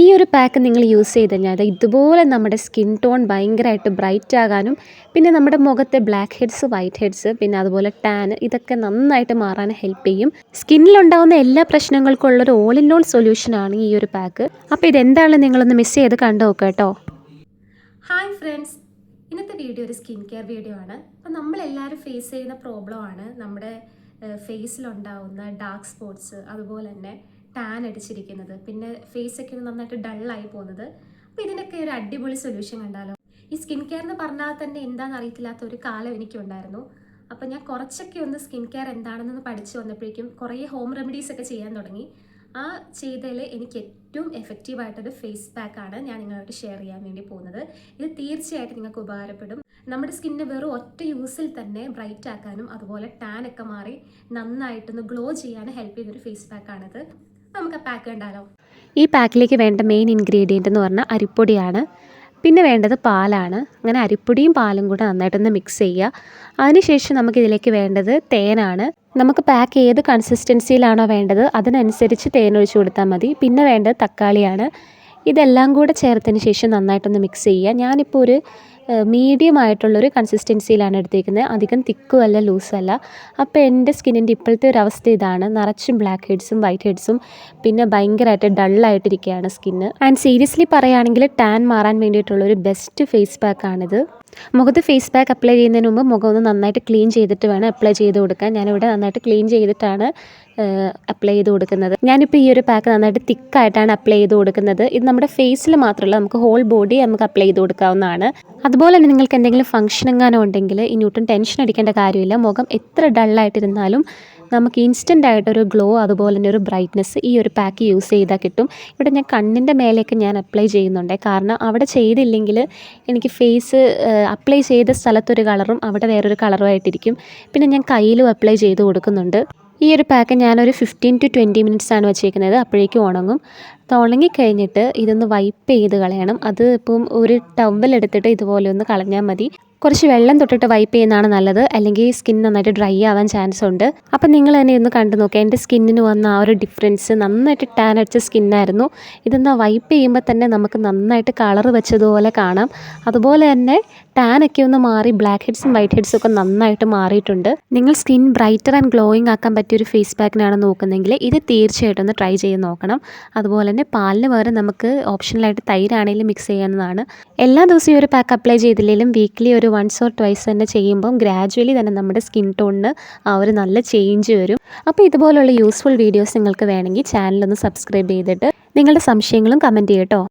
ഈ ഒരു പാക്ക് നിങ്ങൾ യൂസ് ചെയ്ത് കഴിഞ്ഞാൽ ഇതുപോലെ നമ്മുടെ സ്കിൻ ടോൺ ഭയങ്കരമായിട്ട് ബ്രൈറ്റ് ആകാനും പിന്നെ നമ്മുടെ മുഖത്തെ ബ്ലാക്ക് ഹെഡ്സ് വൈറ്റ് ഹെഡ്സ് പിന്നെ അതുപോലെ ടാൻ ഇതൊക്കെ നന്നായിട്ട് മാറാൻ ഹെൽപ്പ് ചെയ്യും. സ്കിന്നിലുണ്ടാകുന്ന എല്ലാ പ്രശ്നങ്ങൾക്കും ഉള്ളൊരു ഓൾ ഇൻ ഓൾ സൊല്യൂഷനാണ് ഈ ഒരു പാക്ക്. അപ്പോൾ ഇതെന്താണ് നിങ്ങളൊന്ന് മിസ് ചെയ്ത് കണ്ടു നോക്കുക കേട്ടോ. ഹായ് ഫ്രണ്ട്സ്, ഇന്നത്തെ വീഡിയോ ഒരു സ്കിൻ കെയർ വീഡിയോ ആണ്. അപ്പോൾ നമ്മളെല്ലാവരും ഫേസ് ചെയ്യുന്ന പ്രോബ്ലമാണ് നമ്മുടെ ഫേസിലുണ്ടാവുന്ന ഡാർക്ക് സ്പോട്ട്സ്, അതുപോലെ തന്നെ ടാൻ അടിച്ചിരിക്കുന്നത്, പിന്നെ ഫേസൊക്കെ നന്നായിട്ട് ഡള്ളായി പോകുന്നത്. അപ്പോൾ ഇതിനൊക്കെ ഒരു അടിപൊളി സൊല്യൂഷൻ കണ്ടാലോ. ഈ സ്കിൻ കെയർ എന്ന് പറഞ്ഞാൽ തന്നെ എന്താണെന്ന് അറിയത്തില്ലാത്ത ഒരു കാലം എനിക്കുണ്ടായിരുന്നു. അപ്പോൾ ഞാൻ കുറച്ചൊക്കെ ഒന്ന് സ്കിൻ കെയർ എന്താണെന്ന് പഠിച്ചു വന്നപ്പോഴേക്കും കുറേ ഹോം റെമഡീസ് ഒക്കെ ചെയ്യാൻ തുടങ്ങി. ആ ചെയ്തതിൽ എനിക്ക് ഏറ്റവും എഫക്റ്റീവായിട്ടൊരു ഫേസ് പാക്കാണ് ഞാൻ നിങ്ങളായിട്ട് ഷെയർ ചെയ്യാൻ വേണ്ടി പോകുന്നത്. ഇത് തീർച്ചയായിട്ടും നിങ്ങൾക്ക് ഉപകാരപ്പെടും. നമ്മുടെ സ്കിന്നിന് വെറും ഒറ്റ യൂസിൽ തന്നെ ബ്രൈറ്റ് ആക്കാനും അതുപോലെ ടാൻ ഒക്കെ മാറി നന്നായിട്ടൊന്ന് ഗ്ലോ ചെയ്യാനും ഹെൽപ്പ് ചെയ്തൊരു ഫേസ് പാക്കാണിത്. നമുക്ക് ആ പാക്ക് കണ്ടാലോ. ഈ പാക്കിലേക്ക് വേണ്ട മെയിൻ ഇൻഗ്രീഡിയൻ്റ് എന്ന് പറഞ്ഞാൽ അരിപ്പൊടിയാണ്. പിന്നെ വേണ്ടത് പാലാണ്. അങ്ങനെ അരിപ്പൊടിയും പാലും കൂടെ നന്നായിട്ടൊന്ന് മിക്സ് ചെയ്യുക. അതിനുശേഷം നമുക്കിതിലേക്ക് വേണ്ടത് തേനാണ്. നമുക്ക് പാക്ക് ഏത് കൺസിസ്റ്റൻസിയിലാണോ വേണ്ടത് അതിനനുസരിച്ച് തേൻ ഒഴിച്ച് കൊടുത്താൽ മതി. പിന്നെ വേണ്ടത് തക്കാളിയാണ്. ഇതെല്ലാം കൂടെ ചേർത്തതിന് ശേഷം നന്നായിട്ടൊന്ന് മിക്സ് ചെയ്യുക. ഞാനിപ്പോൾ ഒരു മീഡിയം ആയിട്ടുള്ളൊരു കൺസിസ്റ്റൻസിയിലാണ് എടുത്തേക്കുന്നത്. അധികം തിക്കും അല്ല ലൂസും അല്ല. അപ്പോൾ എൻ്റെ സ്കിന്നിൻ്റെ ഇപ്പോഴത്തെ ഒരു അവസ്ഥ ഇതാണ്. നിറച്ചും ബ്ലാക്ക് ഹെഡ്സും വൈറ്റ് ഹെഡ്സും പിന്നെ ഭയങ്കരമായിട്ട് ഡള്ളായിട്ടിരിക്കുകയാണ് സ്കിന്ന്. ആൻഡ് സീരിയസ്ലി പറയുകയാണെങ്കിൽ ടാൻ മാറാൻ വേണ്ടിയിട്ടുള്ളൊരു ബെസ്റ്റ് ഫേസ് പാക്കാണിത്. മുഖത്ത് ഫേസ് പാക്ക് അപ്ലൈ ചെയ്യുന്നതിന് മുമ്പ് മുഖം ഒന്ന് നന്നായിട്ട് ക്ലീൻ ചെയ്തിട്ട് വേണം അപ്ലൈ ചെയ്ത് കൊടുക്കാൻ. ഞാനിവിടെ നന്നായിട്ട് ക്ലീൻ ചെയ്തിട്ടാണ് അപ്ലൈ ചെയ്ത് കൊടുക്കുന്നത്. ഞാനിപ്പോൾ ഈ ഒരു പാക്ക് നന്നായിട്ട് തിക്കായിട്ടാണ് അപ്ലൈ ചെയ്ത് കൊടുക്കുന്നത്. ഇത് നമ്മുടെ ഫേസിൽ മാത്രമല്ല, നമുക്ക് ഹോൾ ബോഡി നമുക്ക് അപ്ലൈ ചെയ്ത് കൊടുക്കാവുന്നതാണ്. അതുപോലെ തന്നെ നിങ്ങൾക്ക് എന്തെങ്കിലും ഫംഗ്ഷൻ എങ്ങാനും ഉണ്ടെങ്കിൽ ഇനി ഒട്ടും ടെൻഷൻ അടിക്കേണ്ട കാര്യമില്ല. മുഖം എത്ര ഡള്ളായിട്ടിരുന്നാലും നമുക്ക് ഇൻസ്റ്റൻ്റ് ആയിട്ടൊരു ഗ്ലോ അതുപോലെ തന്നെ ഒരു ബ്രൈറ്റ്നെസ് ഈ ഒരു പാക്ക് യൂസ് ചെയ്താൽ കിട്ടും. ഇവിടെ ഞാൻ കണ്ണിൻ്റെ മേലേക്ക് ഞാൻ അപ്ലൈ ചെയ്യുന്നുണ്ട്. കാരണം അവിടെ ചെയ്തില്ലെങ്കിൽ എനിക്ക് ഫേസ് അപ്ലൈ ചെയ്ത സ്ഥലത്തൊരു കളറും അവിടെ വേറൊരു കളറുമായിട്ടിരിക്കും. പിന്നെ ഞാൻ കയ്യിലും അപ്ലൈ ചെയ്ത് കൊടുക്കുന്നുണ്ട്. ഈ ഒരു പാക്ക് ഞാനൊരു 15 to 20 മിനിറ്റ്സാണ് വെച്ചേക്കുന്നത്. അപ്പോഴേക്കും ഉണങ്ങും. അത് ഉണങ്ങിക്കഴിഞ്ഞിട്ട് ഇതൊന്ന് വൈപ്പ് ചെയ്ത് കളയണം. അത് ഇപ്പം ഒരു ടവലെടുത്തിട്ട് ഇതുപോലെ ഒന്ന് കളഞ്ഞാൽ മതി. കുറച്ച് വെള്ളം തൊട്ടിട്ട് വൈപ്പ് ചെയ്യുന്നതാണ് നല്ലത്, അല്ലെങ്കിൽ സ്കിൻ നന്നായിട്ട് ഡ്രൈ ആവാൻ ചാൻസ് ഉണ്ട്. അപ്പം നിങ്ങൾ തന്നെ ഒന്ന് കണ്ടു നോക്കുക. എൻ്റെ സ്കിന്നിന് വന്ന ആ ഒരു ഡിഫറൻസ്, നന്നായിട്ട് ടാൻ അടിച്ച സ്കിന്നായിരുന്നു. ഇതൊന്ന് വൈപ്പ് ചെയ്യുമ്പോൾ തന്നെ നമുക്ക് നന്നായിട്ട് കളർ വെച്ചതുപോലെ കാണാം. അതുപോലെ തന്നെ ടാനൊക്കെ ഒന്ന് മാറി ബ്ലാക്ക് ഹെഡ്സും വൈറ്റ് ഹെഡ്സും ഒക്കെ നന്നായിട്ട് മാറിയിട്ടുണ്ട്. നിങ്ങൾ സ്കിൻ ബ്രൈറ്റർ ആൻഡ് ഗ്ലോയിങ് ആക്കാൻ പറ്റിയൊരു ഫേസ് പാക്കിനാണ് നോക്കുന്നതെങ്കിൽ ഇത് തീർച്ചയായിട്ടും ഒന്ന് ട്രൈ ചെയ്ത് നോക്കണം. അതുപോലെ തന്നെ പാലിന് പകരം നമുക്ക് ഓപ്ഷണലായിട്ട് തൈരാണെങ്കിലും മിക്സ് ചെയ്യാവുന്നതാണ്. എല്ലാ ദിവസവും ഈ ഒരു പാക്ക് അപ്ലൈ ചെയ്തില്ലെങ്കിലും വീക്ക്ലി ഒരു 1 or 2 തന്നെ ചെയ്യുമ്പം ഗ്രാജുവലി തന്നെ നമ്മുടെ സ്കിൻ ടോണിന് ആ ഒരു നല്ല ചേഞ്ച് വരും. അപ്പോൾ ഇതുപോലുള്ള യൂസ്ഫുൾ വീഡിയോസ് നിങ്ങൾക്ക് വേണമെങ്കിൽ ചാനലൊന്ന് സബ്സ്ക്രൈബ് ചെയ്തിട്ട് നിങ്ങളുടെ സംശയങ്ങളും കമൻറ്റ് ചെയ്യട്ടോ.